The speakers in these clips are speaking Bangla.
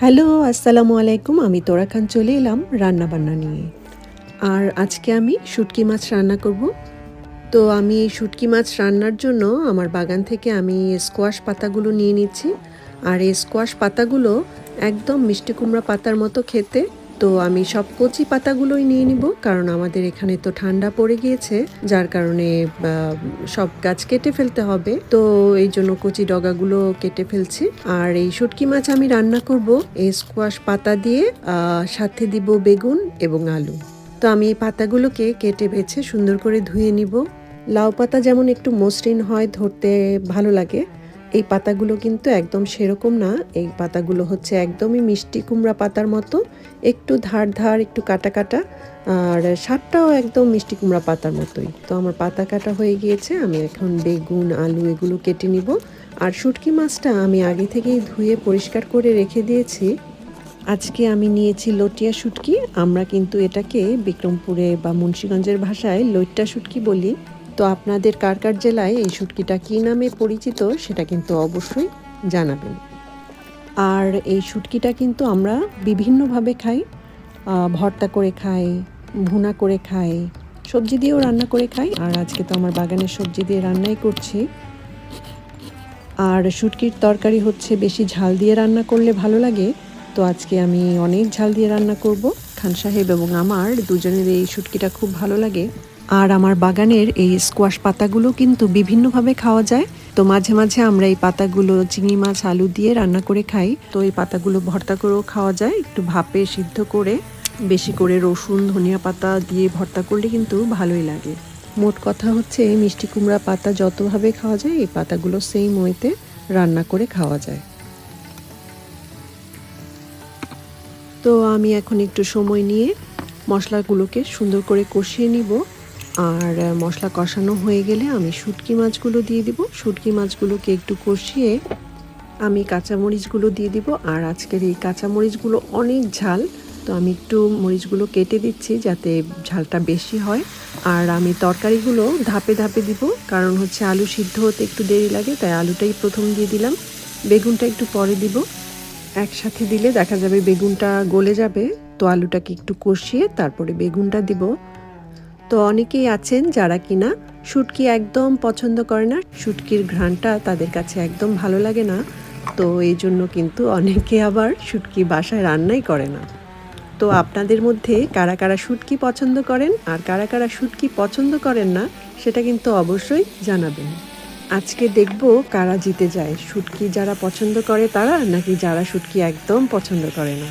হ্যালো, আসসালামু আলাইকুম। আমি তোরা খান চলে এলাম রান্নাবান্না নিয়ে। আর আজকে আমি শুটকি মাছ রান্না করব। তো আমি এই শুটকি মাছ রান্নার জন্য আমার বাগান থেকে আমি স্কোয়াশ পাতাগুলো নিয়ে নিচ্ছি। আর এই স্কোয়াশ পাতাগুলো একদম মিষ্টি কুমড়া পাতার মতো খেতে। তো আমি সব কচি পাতাগুলোই নিয়ে নিব, কারণ আমাদের এখানে তো ঠান্ডা পড়ে গিয়েছে, যার কারণে সব গাছ কেটে ফেলতে হবে। তো এই জন্য কচি ডগাগুলো কেটে ফেলছি। আর এই শুটকি মাছ আমি রান্না করব এই স্কোয়াশ পাতা দিয়ে, সাথে দিব বেগুন এবং আলু। তো আমি এই পাতাগুলোকে কেটে বেছে সুন্দর করে ধুয়ে নিব। লাউ পাতা যেমন একটু মসৃণ হয়, ধরতে ভালো লাগে, এই পাতাগুলো কিন্তু একদম সেরকম না। এই পাতাগুলো হচ্ছে একদমই মিষ্টি কুমড়া পাতার মতো, একটু ধার ধার, একটু কাটা কাটা, আর স্বাদটাও একদম মিষ্টি কুমড়া পাতার মতোই। তো আমার পাতা কাটা হয়ে গিয়েছে, আমি এখন বেগুন আলু এগুলো কেটে নিব। আর শুটকি মাছটা আমি আগে থেকেই ধুয়ে পরিষ্কার করে রেখে দিয়েছি। আজকে আমি নিয়েছি লটিয়া শুটকি। আমরা কিন্তু এটাকে বিক্রমপুরে বা মুন্সিগঞ্জের ভাষায় লইট্টা শুটকি বলি। তো আপনাদের কার কার জেলায় এই শুটকিটা কী নামে পরিচিত সেটা কিন্তু অবশ্যই জানাবেন। আর এই শুটকিটা কিন্তু আমরা বিভিন্নভাবে খাই। ভর্তা করে খাই, ভুনা করে খাই, সবজি দিয়েও রান্না করে খাই। আর আজকে তো আমার বাগানের সবজি দিয়ে রান্নাই করছি। আর শুটকির তরকারি হচ্ছে বেশি ঝাল দিয়ে রান্না করলে ভালো লাগে। তো আজকে আমি অনেক ঝাল দিয়ে রান্না করব। খান সাহেব এবং আমার দুজনের এই শুটকিটা খুব ভালো লাগে। আর আমার বাগানের এই স্কোয়াশ পাতাগুলো কিন্তু বিভিন্নভাবে খাওয়া যায়। তো মাঝে মাঝে আমরা এই পাতাগুলো চিংড়ি মাছ আলু দিয়ে রান্না করে খাই। তো এই পাতাগুলো ভর্তা করেও খাওয়া যায়, একটু ভাপে সিদ্ধ করে, বেশি করে রসুন ধনিয়া পাতা দিয়ে ভর্তা করলে কিন্তু ভালোই লাগে। মোট কথা হচ্ছে মিষ্টি কুমড়া পাতা যতভাবে খাওয়া যায় এই পাতাগুলো সেম ওয়েতে রান্না করে খাওয়া যায়। তো আমি এখন একটু সময় নিয়ে মশলাগুলোকে সুন্দর করে কষিয়ে নিব। আর মশলা কষানো হয়ে গেলে আমি শুটকি মাছগুলো দিয়ে দিব। শুটকি মাছগুলোকে একটু কষিয়ে আমি কাঁচামরিচগুলো দিয়ে দিব। আর আজকের এই কাঁচামরিচগুলো অনেক ঝাল, তো আমি একটু মরিচগুলো কেটে দিচ্ছি যাতে ঝালটা বেশি হয়। আর আমি তরকারিগুলো ধাপে ধাপে দিব, কারণ হচ্ছে আলু সিদ্ধ হতে একটু দেরি লাগে, তাই আলুটাই প্রথম দিয়ে দিলাম, বেগুনটা একটু পরে দিব। একসাথে দিলে দেখা যাবে বেগুনটা গলে যাবে। তো আলুটাকে একটু কষিয়ে তারপরে বেগুনটা দিব। তো অনেকেই আছেন যারা কিনা শুটকি একদম পছন্দ করে না, শুটকির ঘ্রাণটা তাদের কাছে একদম ভালো লাগে না। তো এই জন্য কিন্তু অনেকে আবার শুটকি বাসায় রান্নাই করে না। তো আপনাদের মধ্যে কারা কারা শুটকি পছন্দ করেন আর কারা কারা শুটকি পছন্দ করেন না সেটা কিন্তু অবশ্যই জানাবেন। আজকে দেখব কারা জিতে যায়, শুটকি যারা পছন্দ করে তারা, নাকি যারা শুটকি একদম পছন্দ করে না।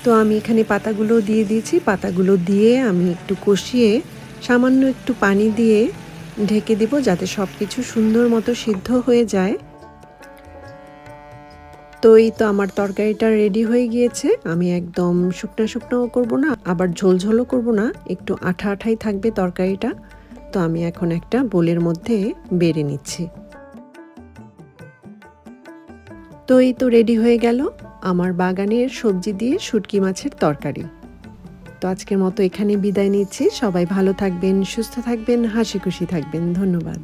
তো আমি এখানে পাতাগুলো দিয়ে দিয়েছি। পাতাগুলো দিয়ে আমি একটু কষিয়ে সামান্য একটু পানি দিয়ে ঢেকে দিব, যাতে সব কিছু সুন্দর মতো সিদ্ধ হয়ে যায়। তো এই তো আমার তরকারিটা রেডি হয়ে গিয়েছে। আমি একদম শুকনো শুকনোও করবো না, আবার ঝোল ঝোলও করবো না, একটু আঠা আঠাই থাকবে তরকারিটা। তো আমি এখন একটা বোলের মধ্যে বেড়ে নিচ্ছি। তো এই তো রেডি হয়ে গেল আমার বাগানের সবজি দিয়ে শুটকি মাছের তরকারি। তো আজকের মতো এখানে বিদায় নিচ্ছি। সবাই ভালো থাকবেন, সুস্থ থাকবেন, হাসি খুশি থাকবেন। ধন্যবাদ।